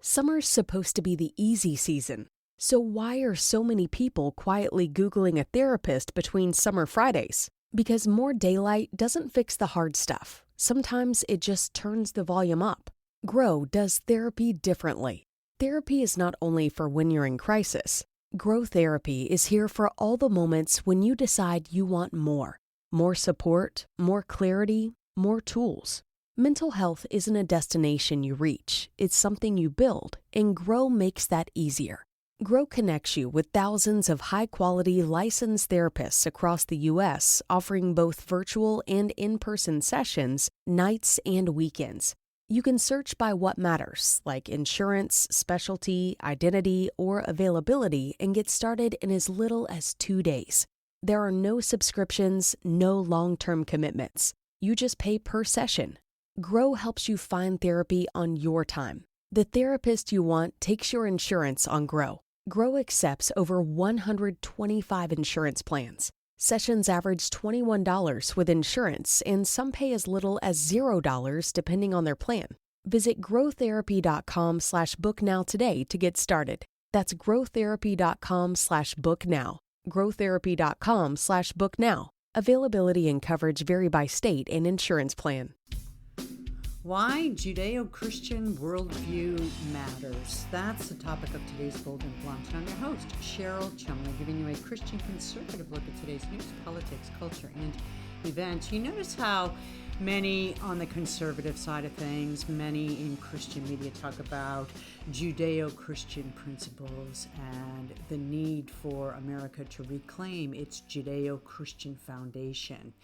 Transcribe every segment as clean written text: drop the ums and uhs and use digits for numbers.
Summer's supposed to be the easy season. So why are so many people quietly Googling a therapist between summer Fridays? Because more daylight doesn't fix the hard stuff. Sometimes it just turns the volume up. Grow does therapy differently. Therapy is not only for when you're in crisis. Grow Therapy is here for all the moments when you decide you want more. More support, more clarity, more tools. Mental health isn't a destination you reach, it's something you build, and Grow makes that easier. Grow connects you with thousands of high-quality licensed therapists across the U.S., offering both virtual and in-person sessions, nights and weekends. You can search by what matters, like insurance, specialty, identity, or availability, and get started in as little as 2 days. There are no subscriptions, no long-term commitments. You just pay per session. Grow helps you find therapy on your time. The therapist you want takes your insurance on Grow. Grow accepts over 125 insurance plans. Sessions average $21 with insurance, and some pay as little as $0 depending on their plan. Visit growtherapy.com/booknow today to get started. That's growtherapy.com/booknow. growtherapy.com/booknow. Availability and coverage vary by state and insurance plan. Why Judeo-Christian worldview matters. That's the topic of today's Bold and Blunt. And I'm your host, Cheryl Chumley, giving you a Christian conservative look at today's news, politics, culture, and events. You notice how many on the conservative side of things, many in Christian media talk about Judeo-Christian principles and the need for America to reclaim its Judeo-Christian foundation.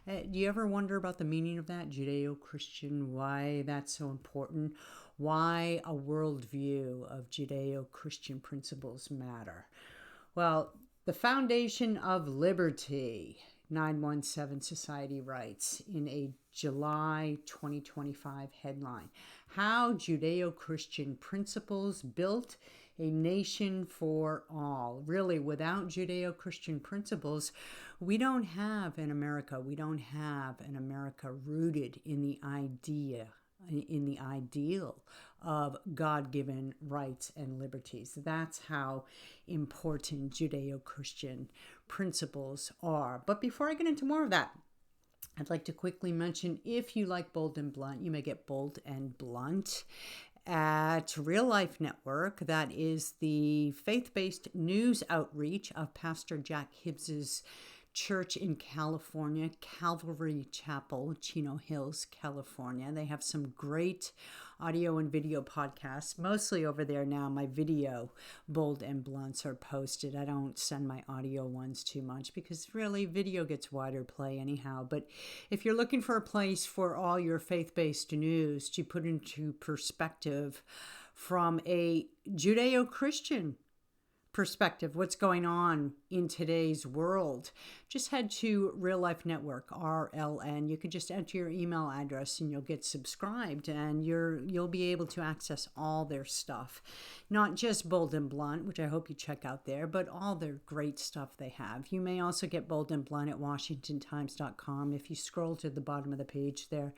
Do you ever wonder about the meaning of that, Judeo-Christian, why that's so important? Why a worldview of Judeo-Christian principles matter? Well, the foundation of liberty, 917 Society writes in a July 2025 headline, How Judeo-Christian Principles Built a Nation for All. Really, without Judeo-Christian principles, we don't have an America. We don't have an America rooted in the ideal of God-given rights and liberties. That's how important Judeo-Christian principles are. But before I get into more of that, I'd like to quickly mention, if you like Bold and Blunt, you may get Bold and Blunt at Real Life Network. That is the faith-based news outreach of Pastor Jack Hibbs's church in California, Calvary Chapel, Chino Hills, California. They have some great audio and video podcasts, mostly over there now. My video Bold and Blunts are posted. I don't send my audio ones too much because really video gets wider play anyhow. But if you're looking for a place for all your faith-based news to put into perspective from a Judeo-Christian perspective, what's going on in today's world, just head to Real Life Network, RLN. You can just enter your email address and you'll get subscribed, and you'll be able to access all their stuff. Not just Bold and Blunt, which I hope you check out there, but all their great stuff they have. You may also get Bold and Blunt at WashingtonTimes.com. If you scroll to the bottom of the page there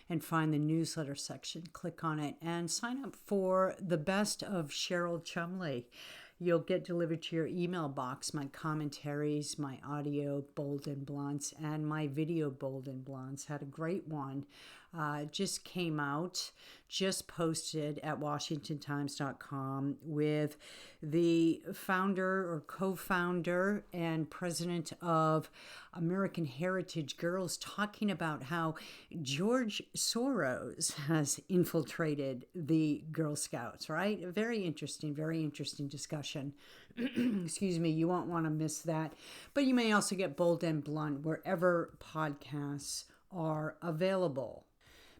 and find the newsletter section, click on it and sign up for the Best of Cheryl Chumley. You'll get delivered to your email box my commentaries, my audio Bold and Blunts, and my video Bold and Blunts. Had a great one. Just came out, just posted at WashingtonTimes.com with the founder or co-founder and president of American Heritage Girls, talking about how George Soros has infiltrated the Girl Scouts, right? Very interesting discussion. Excuse me, you won't want to miss that. But you may also get Bold and Blunt wherever podcasts are available.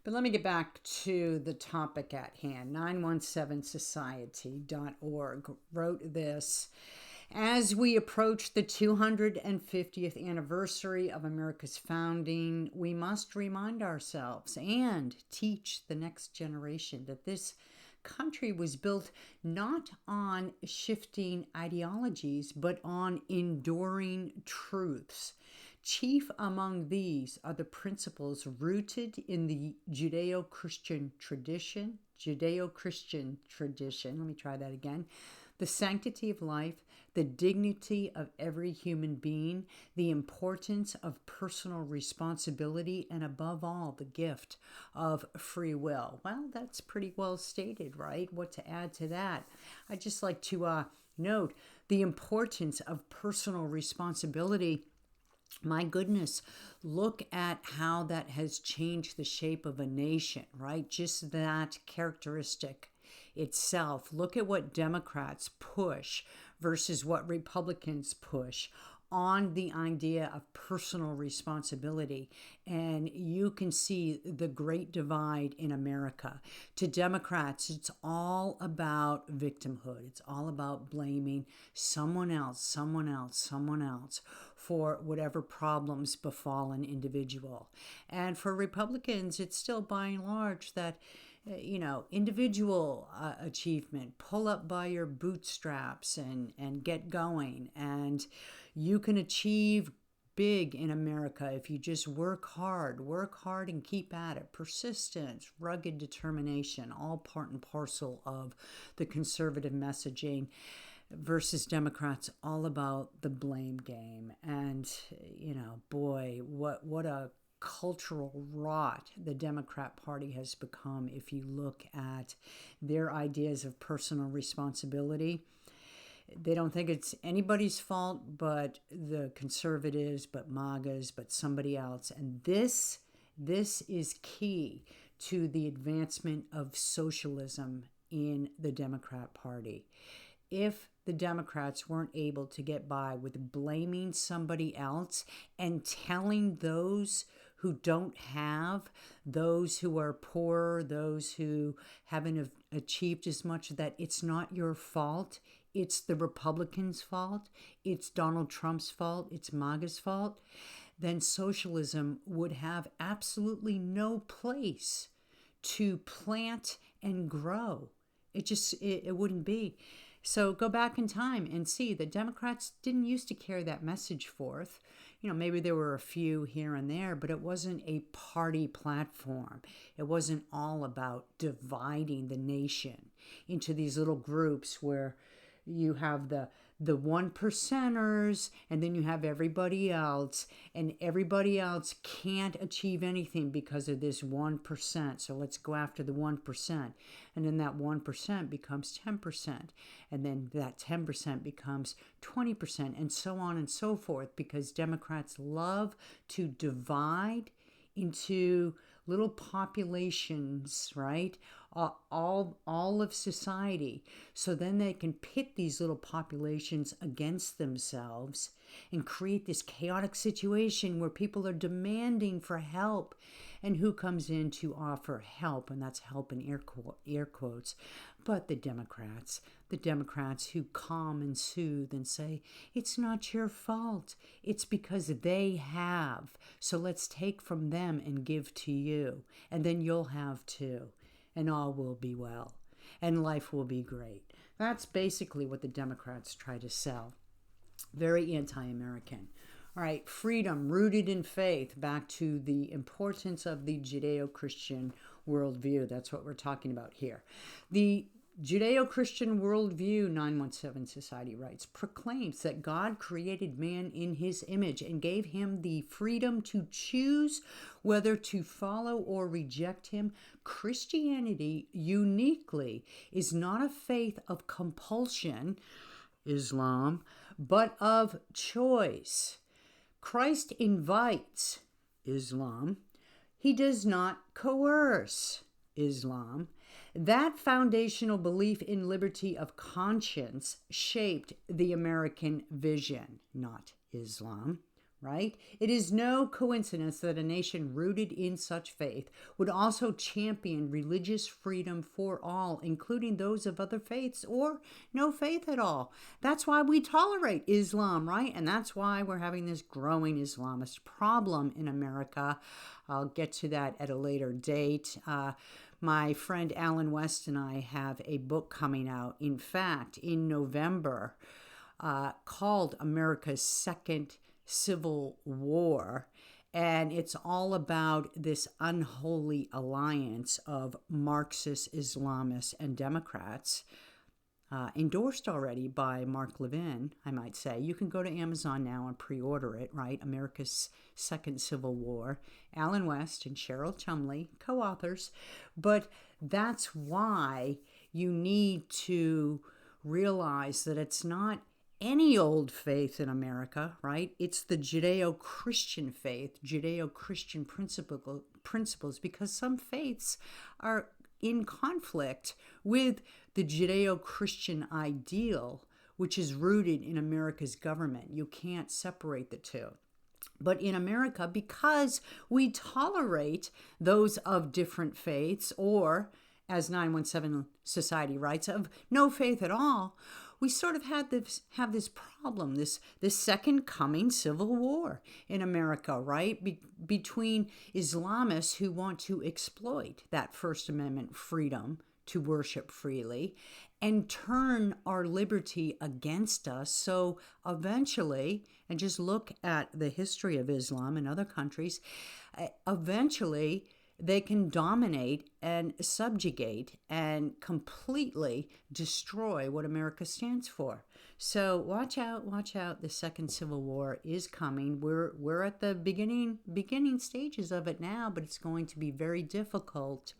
But let me get back to the topic at hand. 917society.org wrote this. As we approach the 250th anniversary of America's founding, we must remind ourselves and teach the next generation that this country was built not on shifting ideologies, but on enduring truths. Chief among these are the principles rooted in the Judeo-Christian tradition. Judeo-Christian tradition. Let me try that again. The sanctity of life, the dignity of every human being, the importance of personal responsibility, and above all, the gift of free will. Well, that's pretty well stated, right? What to add to that? I'd just like to note the importance of personal responsibility. My goodness, look at how that has changed the shape of a nation, right? Just that characteristic itself. Look at what Democrats push versus what Republicans push on the idea of personal responsibility. And you can see the great divide in America. To Democrats, it's all about victimhood. It's all about blaming someone else for whatever problems befall an individual. And for Republicans, it's still by and large that individual achievement, pull up by your bootstraps and get going. And you can achieve big in America if you just work hard and keep at it. Persistence, rugged determination, all part and parcel of the conservative messaging. Versus Democrats, all about the blame game. And, boy, what a cultural rot the Democrat Party has become if you look at their ideas of personal responsibility. They don't think it's anybody's fault but the conservatives, but MAGAs, but somebody else. And this is key to the advancement of socialism in the Democrat Party. If the Democrats weren't able to get by with blaming somebody else and telling those who don't have, those who are poor, those who haven't achieved as much, that it's not your fault, it's the Republicans' fault, it's Donald Trump's fault, it's MAGA's fault, then socialism would have absolutely no place to plant and grow. It wouldn't be. So go back in time and see the Democrats didn't used to carry that message forth. Maybe there were a few here and there, but it wasn't a party platform. It wasn't all about dividing the nation into these little groups where you have the one percenters and then you have everybody else, and everybody else can't achieve anything because of this 1%. So let's go after the 1%. And then that 1% becomes 10%. And then that 10% becomes 20%, and so on and so forth, because Democrats love to divide into little populations, right? All of society. So then they can pit these little populations against themselves and create this chaotic situation where people are demanding for help. And who comes in to offer help? And that's help in air quotes. But the Democrats who calm and soothe and say, it's not your fault. It's because they have. So let's take from them and give to you. And then you'll have too. And all will be well. And life will be great. That's basically what the Democrats try to sell. Very anti-American. All right, freedom rooted in faith, back to the importance of the Judeo-Christian worldview. That's what we're talking about here. The Judeo-Christian worldview, 917 Society writes, proclaims that God created man in his image and gave him the freedom to choose whether to follow or reject him. Christianity uniquely is not a faith of compulsion, Islam, but of choice. Christ invites, Islam. He does not coerce, Islam. That foundational belief in liberty of conscience shaped the American vision, not Islam, right? It is no coincidence that a nation rooted in such faith would also champion religious freedom for all, including those of other faiths or no faith at all. That's why we tolerate Islam, right? And that's why we're having this growing Islamist problem in America. I'll get to that at a later date. My friend Alan West and I have a book coming out, in fact, in November, called America's Second civil war. And it's all about this unholy alliance of Marxist Islamists and Democrats, endorsed already by Mark Levin, I might say. You can go to Amazon now and pre-order it, right? America's Second Civil War. Alan West and Cheryl Chumley, co-authors. But that's why you need to realize that it's not any old faith in America, right? It's the Judeo-Christian faith, Judeo-Christian principles, because some faiths are in conflict with the Judeo-Christian ideal, which is rooted in America's government. You can't separate the two. But in America, because we tolerate those of different faiths, or as 917 Society writes, of no faith at all, we sort of have this problem, this second coming civil war in America, right? Between Islamists who want to exploit that First Amendment freedom to worship freely and turn our liberty against us. So eventually, and just look at the history of Islam in other countries, eventually they can dominate and subjugate and completely destroy what America stands for. So watch out, watch out. The second civil war is coming. We're at the beginning stages of it now, but it's going to be very difficult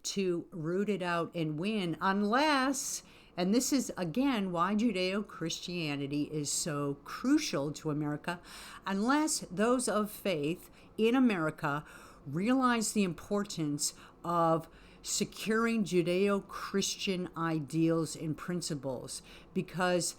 to root it out and win unless, and this is again why Judeo-Christianity is so crucial to America, unless those of faith in America realize the importance of securing Judeo-Christian ideals and principles. Because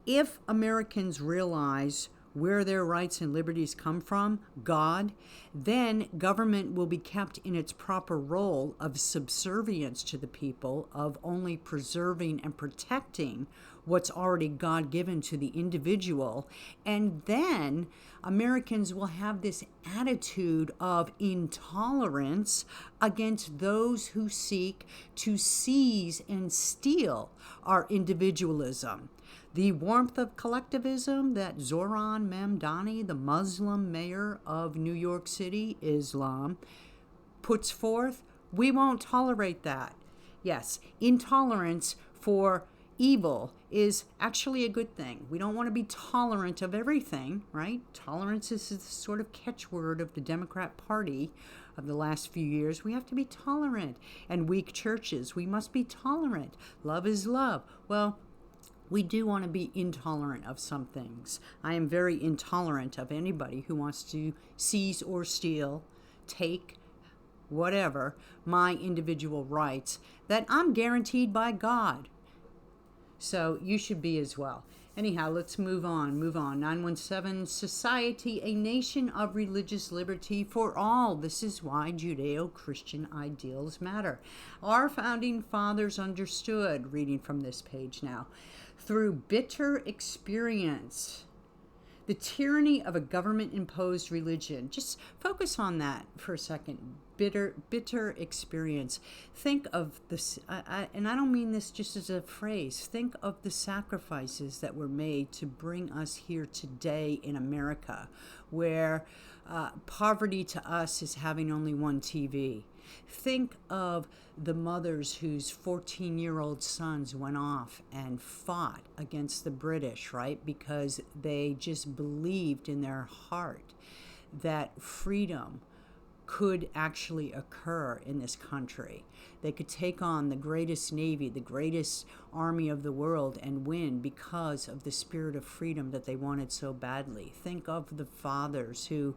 if Americans realize where their rights and liberties come from, God, then government will be kept in its proper role of subservience to the people, of only preserving and protecting what's already God-given to the individual. And then Americans will have this attitude of intolerance against those who seek to seize and steal our individualism. The warmth of collectivism that Zohran Mamdani, the Muslim mayor of New York City, Islam, puts forth, we won't tolerate that. Yes, intolerance for evil is actually a good thing. We don't want to be tolerant of everything, right? Tolerance is the sort of catchword of the Democrat Party of the last few years. We have to be tolerant. And weak churches, we must be tolerant. Love is love. Well, we do want to be intolerant of some things. I am very intolerant of anybody who wants to seize or steal, take, whatever, my individual rights that I'm guaranteed by God. So you should be as well. Anyhow, let's move on. 917 Society, a nation of religious liberty for all. This is why Judeo-Christian ideals matter. Our founding fathers understood, reading from this page now, through bitter experience, the tyranny of a government-imposed religion. Just focus on that for a second. Bitter experience. Think of this, and I don't mean this just as a phrase. Think of the sacrifices that were made to bring us here today in America, where poverty to us is having only one TV. Think of the mothers whose 14-year-old sons went off and fought against the British, right? Because they just believed in their heart that freedom could actually occur in this country. They could take on the greatest navy, the greatest army of the world, and win because of the spirit of freedom that they wanted so badly. Think of the fathers who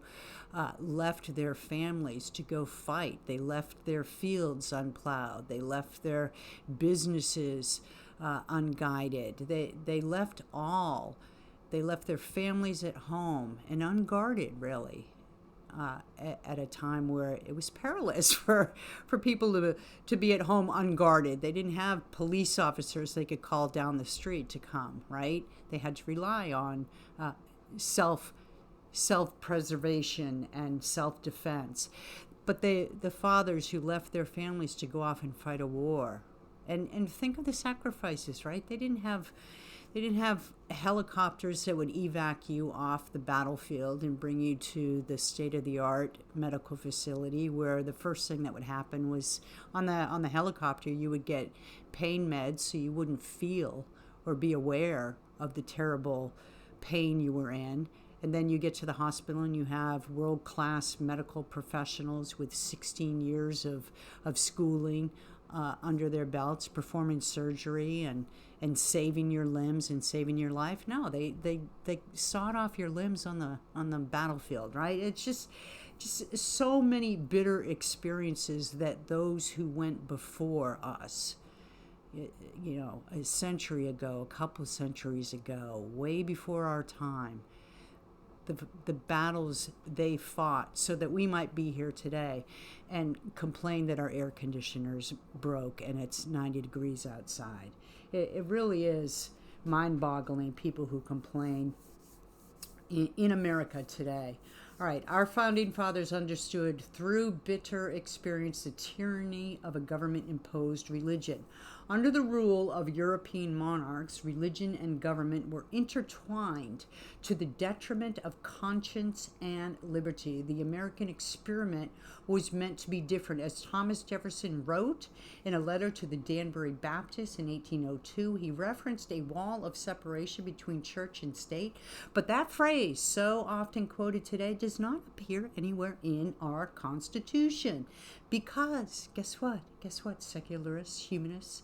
left their families to go fight. They left their fields unplowed. They left their businesses unguided. They left all. They left their families at home and unguarded, really. At a time where it was perilous for people to be at home unguarded. They didn't have police officers they could call down the street to come, right? They had to rely on self-preservation and self-defense. But the fathers who left their families to go off and fight a war, and think of the sacrifices, right? They didn't have They didn't have helicopters that would evac you off the battlefield and bring you to the state-of-the-art medical facility, where the first thing that would happen was on the helicopter you would get pain meds so you wouldn't feel or be aware of the terrible pain you were in. And then you get to the hospital and you have world-class medical professionals with 16 years of schooling under their belts, performing surgery and saving your limbs and saving your life. No, they sawed off your limbs on the battlefield, right? It's just so many bitter experiences that those who went before us, a century ago, a couple of centuries ago, way before our time, the battles they fought so that we might be here today and complain that our air conditioners broke and it's 90 degrees outside. It really is mind-boggling, people who complain in America today. All right, our founding fathers understood through bitter experience the tyranny of a government-imposed religion. Under the rule of European monarchs, religion and government were intertwined to the detriment of conscience and liberty. The American experiment was meant to be different. As Thomas Jefferson wrote in a letter to the Danbury Baptists in 1802, he referenced a wall of separation between church and state. But that phrase, so often quoted today, does not appear anywhere in our Constitution. Because, guess what, secularists, humanists,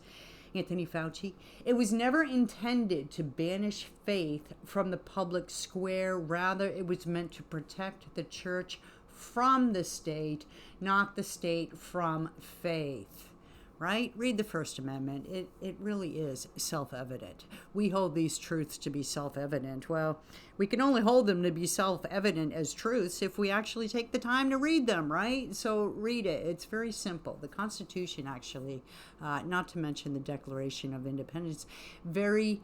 Anthony Fauci, it was never intended to banish faith from the public square. Rather, it was meant to protect the church from the state, not the state from faith. Right? Read the First Amendment. It really is self-evident. We hold these truths to be self-evident. Well, we can only hold them to be self-evident as truths if we actually take the time to read them, right? So read it. It's very simple. The Constitution, actually, not to mention the Declaration of Independence, very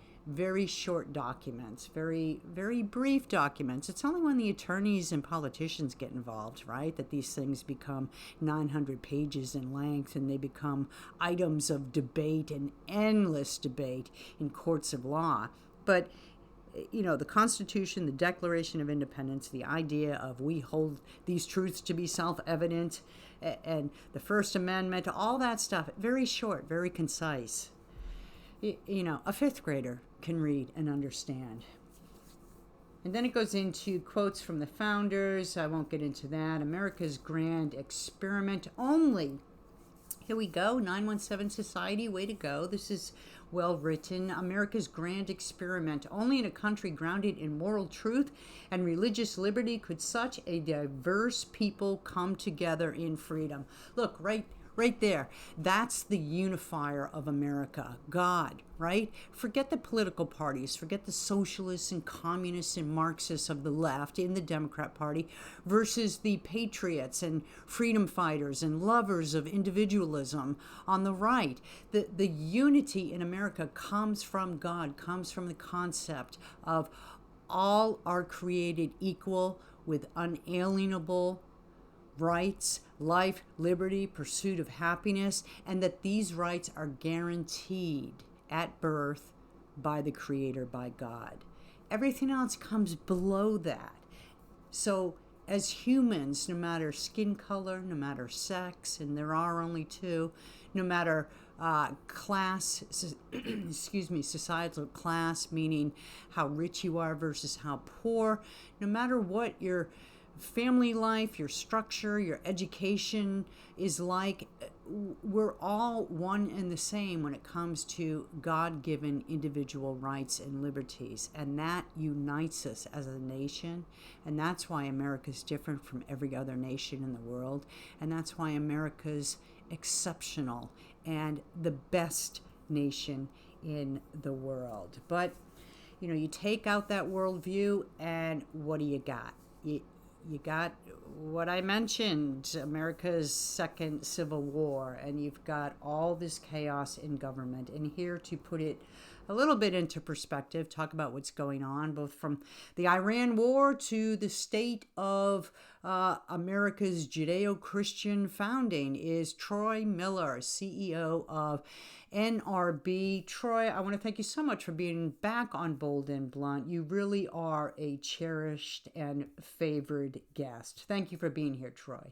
short documents, very brief documents. It's only when the attorneys and politicians get involved, right, that these things become 900 pages in length and they become items of debate and endless debate in courts of law. But the Constitution, the Declaration of Independence, the idea of we hold these truths to be self-evident, and the First Amendment, all that stuff, very short, very concise. A fifth grader can read and understand. And then it goes into quotes from the founders. I won't get into that. America's grand experiment only. Here we go. 917 Society, way to go. This is well written. America's grand experiment. Only in a country grounded in moral truth and religious liberty could such a diverse people come together in freedom. Look, right there. That's the unifier of America. God, right? Forget the political parties. Forget the socialists and communists and Marxists of the left in the Democrat Party versus the patriots and freedom fighters and lovers of individualism on the right. The unity in America comes from God, comes from the concept of all are created equal with unalienable rights, life, liberty, pursuit of happiness, and that these rights are guaranteed at birth by the Creator, by God. Everything else comes below that. So as humans, no matter skin color, no matter sex, and there are only two, no matter class, societal class, meaning how rich you are versus how poor, no matter what your family life, your structure, your education is like, we're all one and the same when it comes to God-given individual rights and liberties. And that unites us as a nation. And that's why America's different from every other nation in the world. And that's why America's exceptional and the best nation in the world. But, you take out that worldview and what do you got? You got what I mentioned, America's second civil war, and you've got all this chaos in government. And here to put it a little bit into perspective, talk about what's going on, both from the Iran war to the state of America's Judeo-Christian founding is Troy Miller, CEO of NRB. Troy, I want to thank you so much for being back on Bold and Blunt. You really are a cherished and favored guest. Thank you for being here, Troy.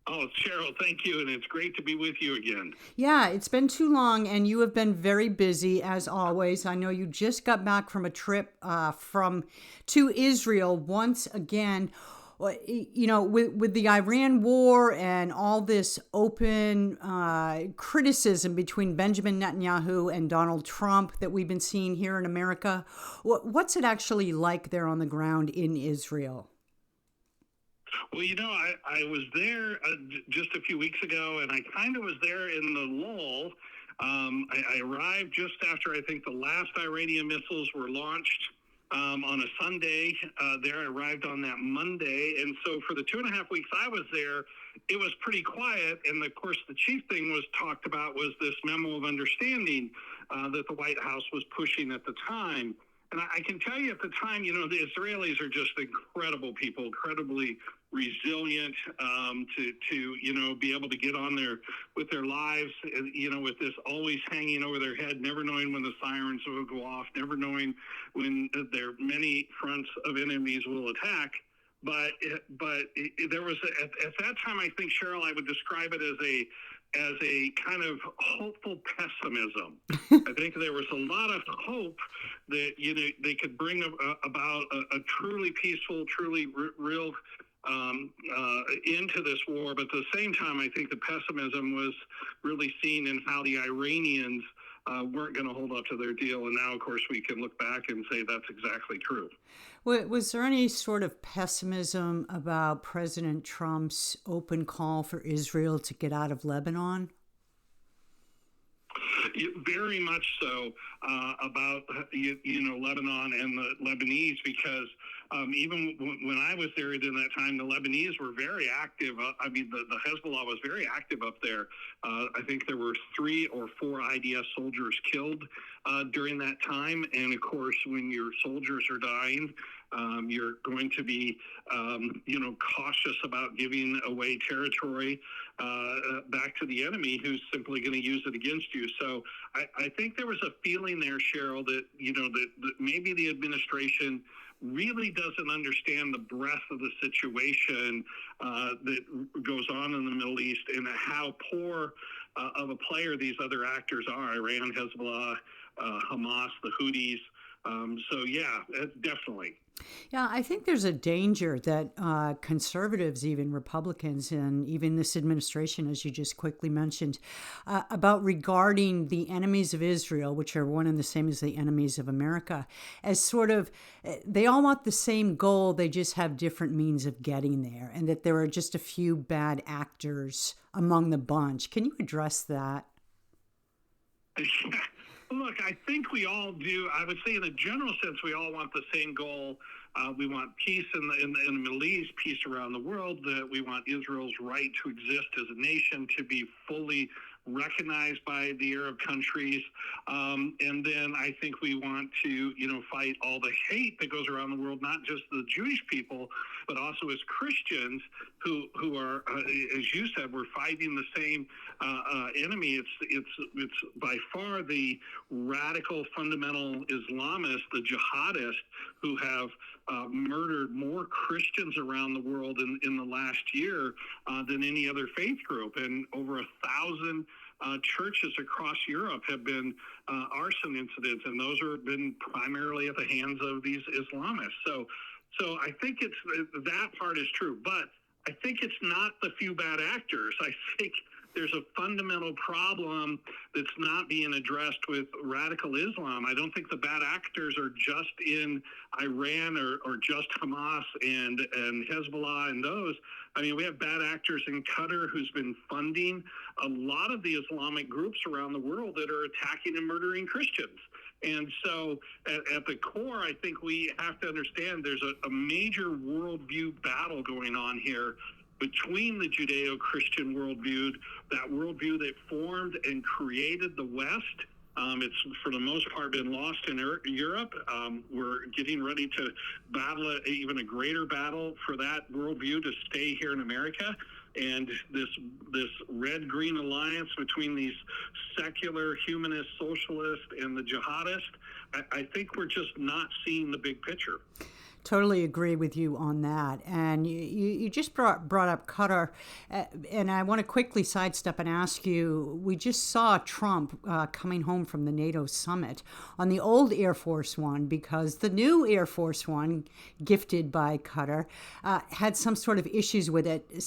Oh, Cheryl, thank you, and it's great to be with you again. Yeah, it's been too long, and you have been very busy as always. I know you just got back from a trip to Israel once again. You know, with the Iran war and all this open criticism between Benjamin Netanyahu and Donald Trump that we've been seeing here in America, what's it actually like there on the ground in Israel? Well, I was there just a few weeks ago, and I kind of was there in the lull. I arrived just after, I think, the last Iranian missiles were launched on a Sunday. I arrived on that Monday. And so for the 2.5 weeks I was there, it was pretty quiet. And of course, the chief thing was talked about was this memo of understanding that the White House was pushing at the time. And I can tell you at the time, the Israelis are just incredible people, incredibly resilient to be able to get on there with their lives, with this always hanging over their head, never knowing when the sirens will go off, never knowing when their many fronts of enemies will attack. But there was at that time, I think, Cheryl, I would describe it as a kind of hopeful pessimism. I think there was a lot of hope that they could bring about a truly peaceful, truly real into this war. But at the same time, I think the pessimism was really seen in how the Iranians weren't going to hold up to their deal. And now, of course, we can look back and say that's exactly true. Was there any sort of pessimism about President Trump's open call for Israel to get out of Lebanon? Very much so about Lebanon and the Lebanese, because even when I was there during that time, the Lebanese were very active. The Hezbollah was very active up there. I think there were 3 or 4 IDF soldiers killed during that time. And of course, when your soldiers are dying, you're going to be, cautious about giving away territory back to the enemy, who's simply going to use it against you. So I think there was a feeling there, Cheryl, that that maybe the administration really doesn't understand the breadth of the situation that goes on in the Middle East and how poor of a player these other actors are: Iran, Hezbollah, Hamas, the Houthis. So yeah, definitely. Yeah, I think there's a danger that conservatives, even Republicans, and even this administration, as you just quickly mentioned, about regarding the enemies of Israel, which are one and the same as the enemies of America, as sort of, they all want the same goal, they just have different means of getting there, and that there are just a few bad actors among the bunch. Can you address that? Look, I think we all do. I would say in a general sense, we all want the same goal. We want peace in the Middle East, peace around the world. We want Israel's right to exist as a nation to be fully recognized by the Arab countries. And then I think we want to, fight all the hate that goes around the world, not just the Jewish people, but also as Christians who are, as you said, we're fighting the same enemy. It's by far the radical fundamental Islamists, the jihadists, who have murdered more Christians around the world in the last year than any other faith group. And over 1,000 churches across Europe have been arson incidents, and those have been primarily at the hands of these Islamists. So I think that part is true, but I think it's not the few bad actors. I think there's a fundamental problem that's not being addressed with radical Islam. I don't think the bad actors are just in Iran or just Hamas and Hezbollah and those. I mean, we have bad actors in Qatar who's been funding a lot of the Islamic groups around the world that are attacking and murdering Christians. And so at the core, I think we have to understand there's a major worldview battle going on here between the Judeo-Christian worldview, that worldview that formed and created the West, It's for the most part been lost in Europe. We're getting ready to battle even a greater battle for that worldview to stay here in America. And this red-green alliance between these secular, humanist, socialist, and the jihadist, I think we're just not seeing the big picture. Totally agree with you on that. And you just brought up Qatar, and I want to quickly sidestep and ask you, we just saw Trump coming home from the NATO summit on the old Air Force One, because the new Air Force One, gifted by Qatar, had some sort of issues with it,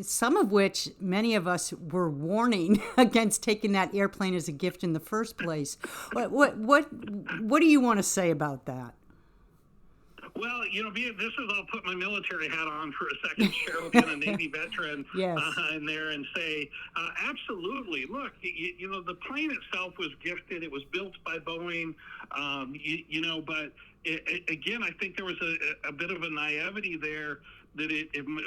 some of which many of us were warning against taking that airplane as a gift in the first place. What do you want to say about that? Well, this is, I'll put my military hat on for a second, Cheryl, being a Navy veteran yes. In there, and say, absolutely. Look, the plane itself was gifted. It was built by Boeing, but again, I think there was a bit of a naivety there that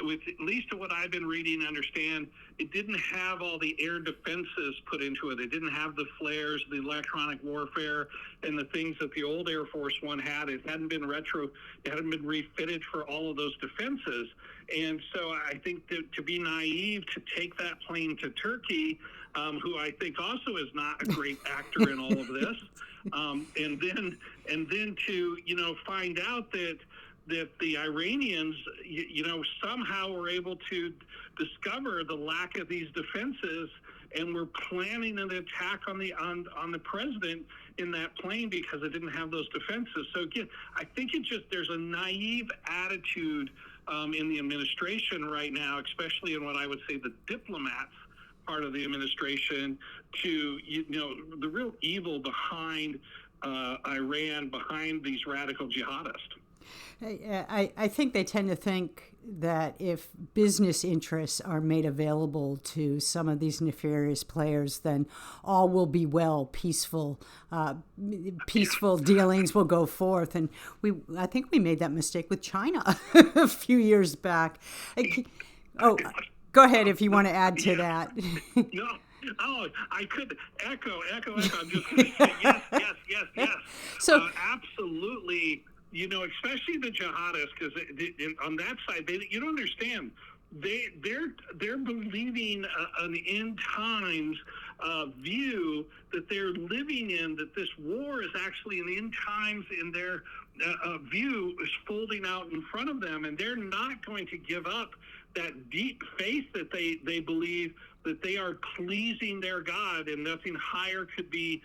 with at least what I've been reading and understand, it didn't have all the air defenses put into it. It didn't have the flares, the electronic warfare, and the things that the old Air Force One had. It hadn't been refitted for all of those defenses. And so I think to be naive to take that plane to Turkey, who I think also is not a great actor in all of this, and then to find out that the Iranians, somehow were able to discover the lack of these defenses and were planning an attack on the president in that plane because it didn't have those defenses. So again, I think there's a naive attitude in the administration right now, especially in what I would say the diplomats part of the administration, to the real evil behind Iran, behind these radical jihadists. I think they tend to think that if business interests are made available to some of these nefarious players, then all will be well. Peaceful dealings will go forth. And I think we made that mistake with China a few years back. Go ahead if you want to add to that. No. Oh, I could echo. I'm just going to say yes. So absolutely. Especially the jihadists, because on that side, you don't understand. They're believing an end times view that they're living in, that this war is actually an end times in their view is folding out in front of them, and they're not going to give up that deep faith that they believe that they are pleasing their God and nothing higher could be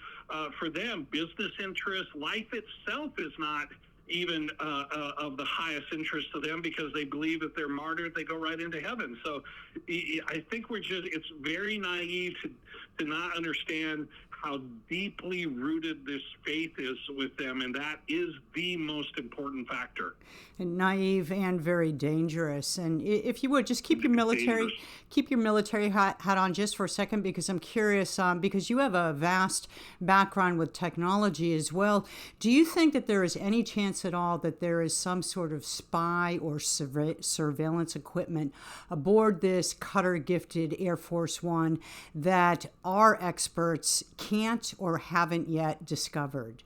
for them. Business interests, life itself is not even of the highest interest to them, because they believe if they're martyred, they go right into heaven. So I think it's very naive to not understand how deeply rooted this faith is with them, and that is the most important factor. And naive and very dangerous. And if you would just keep your military hat on just for a second, because I'm curious, because you have a vast background with technology as well. Do you think that there is any chance at all that there is some sort of spy or surveillance equipment aboard this Qatar-gifted Air Force One that our experts can't or haven't yet discovered?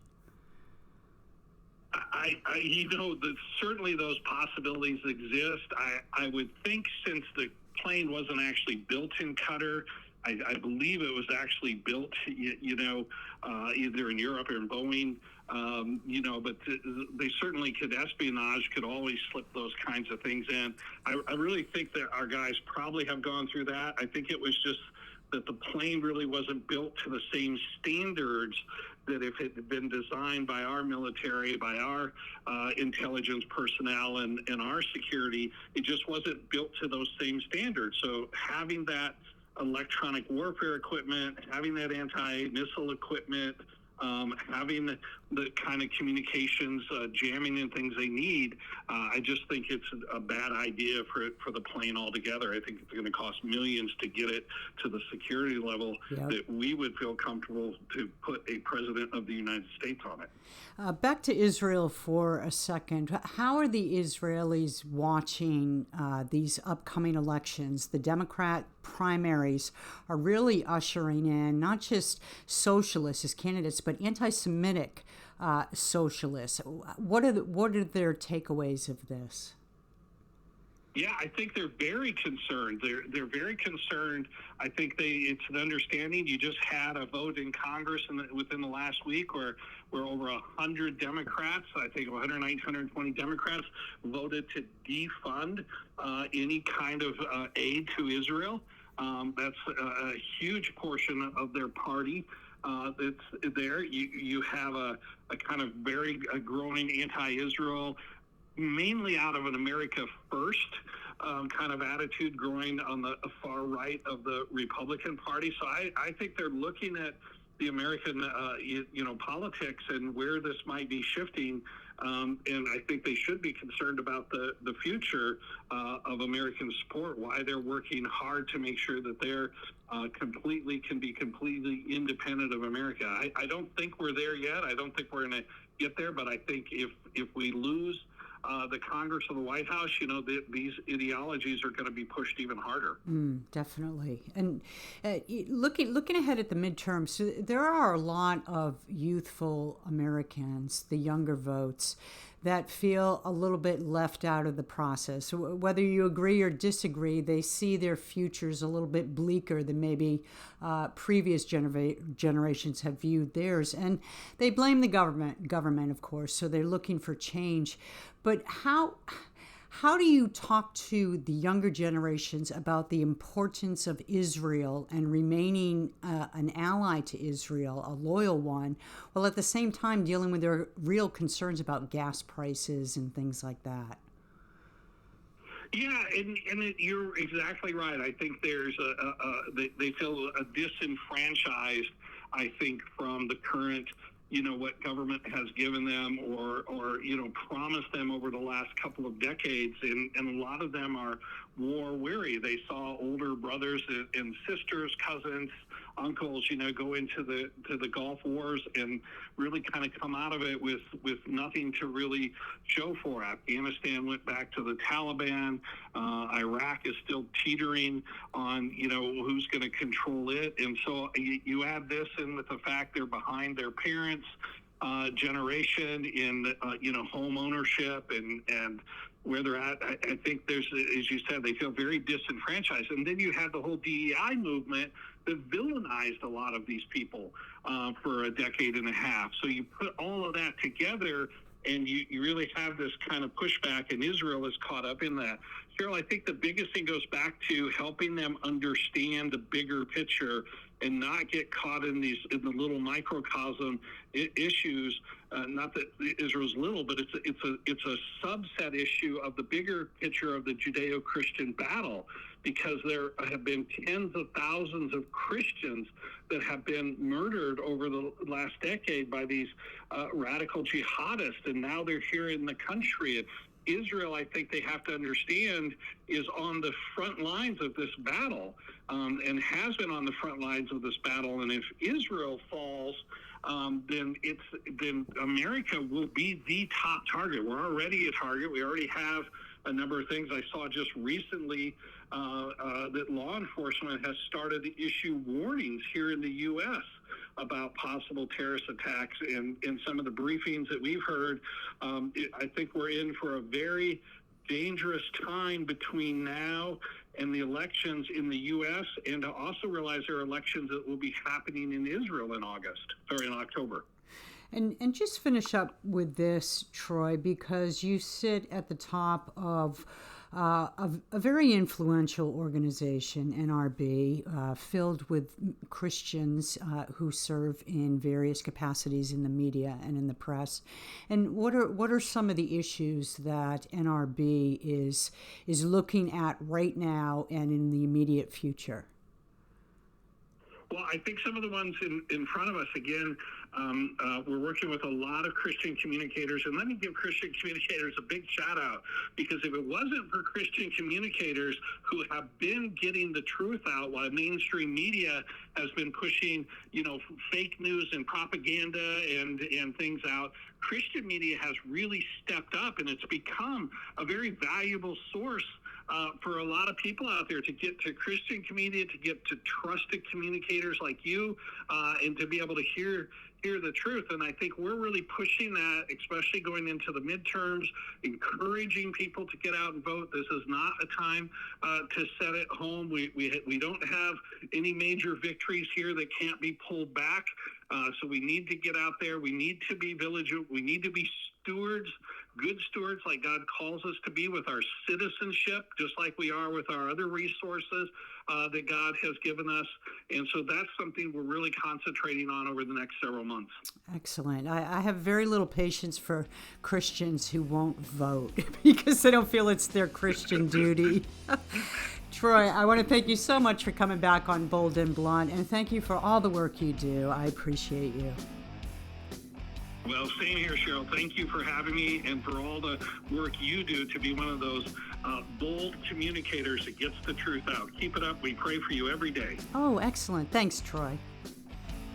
That certainly those possibilities exist. I would think, since the plane wasn't actually built in Qatar, I believe it was actually built, either in Europe or in Boeing, but they certainly could, espionage could always slip those kinds of things in. I really think that our guys probably have gone through that. I think it was just that the plane really wasn't built to the same standards that if it had been designed by our military, by our intelligence personnel and our security, it just wasn't built to those same standards. So having that electronic warfare equipment, having that anti-missile equipment, having the kind of communications, jamming and things they need, I just think it's a bad idea for the plane altogether. I think it's going to cost millions to get it to the security level that we would feel comfortable to put a president of the United States on it. Back to Israel for a second. How are the Israelis watching these upcoming elections? The Democrat primaries are really ushering in not just socialists as candidates, but anti-Semitic socialists. What are their takeaways of this? Yeah, I think they're very concerned. They're very concerned. I think it's an understanding. You just had a vote in Congress within the last week where over 100 Democrats, I think 119, 120 Democrats, voted to defund any kind of aid to Israel. That's a huge portion of their party. That's there. You have a kind of very growing anti-Israel, mainly out of an America First kind of attitude growing on the far right of the Republican Party. So I think they're looking at the American, politics and where this might be shifting. And I think they should be concerned about the future of American sport, why they're working hard to make sure that they're can be completely independent of America. I don't think we're there yet. I don't think we're going to get there, but I think if we lose the Congress or the White House, these ideologies are going to be pushed even harder. Definitely. And looking ahead at the midterms, there are a lot of youthful Americans, the younger votes, that feel a little bit left out of the process. Whether you agree or disagree, they see their futures a little bit bleaker than maybe previous generations have viewed theirs. And they blame the government, of course, so they're looking for change. But how do you talk to the younger generations about the importance of Israel and remaining an ally to Israel, a loyal one, while at the same time dealing with their real concerns about gas prices and things like that? Yeah, and you're exactly right. I think there's they feel disenfranchised, I think, from the current what government has given them or promised them over the last couple of decades. And a lot of them are war weary. They saw older brothers and sisters, cousins, uncles, go into the Gulf Wars and really kind of come out of it with nothing to really show for. Afghanistan went back to the Taliban. Iraq is still teetering on, who's going to control it. And so you add this in with the fact they're behind their parents' generation in, home ownership and where they're at. I think there's, as you said, they feel very disenfranchised. And then you have the whole DEI movement that villainized a lot of these people for a decade and a half. So you put all of that together and you really have this kind of pushback, and Israel is caught up in that. Cheryl, I think the biggest thing goes back to helping them understand the bigger picture and not get caught in the little microcosm issues. Not that Israel's little, but it's a subset issue of the bigger picture of the Judeo-Christian battle, because there have been tens of thousands of Christians that have been murdered over the last decade by these radical jihadists, and now they're here in the country. And Israel, I think they have to understand, is on the front lines of this battle, and has been on the front lines of this battle. And if Israel falls, then America will be the top target. We're already a target. We already have a number of things. I saw just recently that law enforcement has started to issue warnings here in the U.S. about possible terrorist attacks. And in some of the briefings that we've heard, I think we're in for a very dangerous time between now and the elections in the U.S., and to also realize there are elections that will be happening in Israel in October. And just finish up with this, Troy, because you sit at the top of a very influential organization, NRB, filled with Christians who serve in various capacities in the media and in the press. And what are some of the issues that NRB is looking at right now and in the immediate future? Well, I think some of the ones in front of us, again, we're working with a lot of Christian communicators. And let me give Christian communicators a big shout out, because if it wasn't for Christian communicators who have been getting the truth out while mainstream media has been pushing, fake news and propaganda and things out, Christian media has really stepped up, and it's become a very valuable source for a lot of people out there to get to Christian community, to get to trusted communicators like you, and to be able to hear the truth. And I think we're really pushing that, especially going into the midterms, encouraging people to get out and vote. This is not a time to sit at home. We don't have any major victories here that can't be pulled back. So we need to get out there. We need to be vigilant. We need to be stewards, good stewards like God calls us to be with our citizenship, just like we are with our other resources that God has given us. And so that's something we're really concentrating on over the next several months. Excellent. I have very little patience for Christians who won't vote because they don't feel it's their Christian duty. Troy, I want to thank you so much for coming back on Bold and Blunt, and thank you for all the work you do. I appreciate you. Well, same here, Cheryl. Thank you for having me and for all the work you do to be one of those bold communicators that gets the truth out. Keep it up. We pray for you every day. Oh, excellent. Thanks, Troy.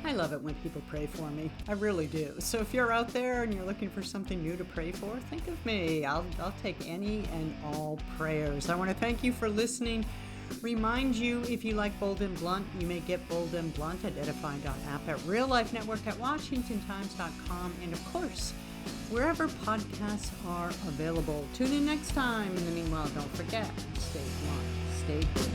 I love it when people pray for me. I really do. So if you're out there and you're looking for something new to pray for, think of me. I'll take any and all prayers. I want to thank you for listening. Remind you, if you like Bold and Blunt, you may get Bold and Blunt at edify.app, at Real Life Network, at WashingtonTimes.com, and of course, wherever podcasts are available. Tune in next time. In the meanwhile, don't forget, stay blunt, stay good.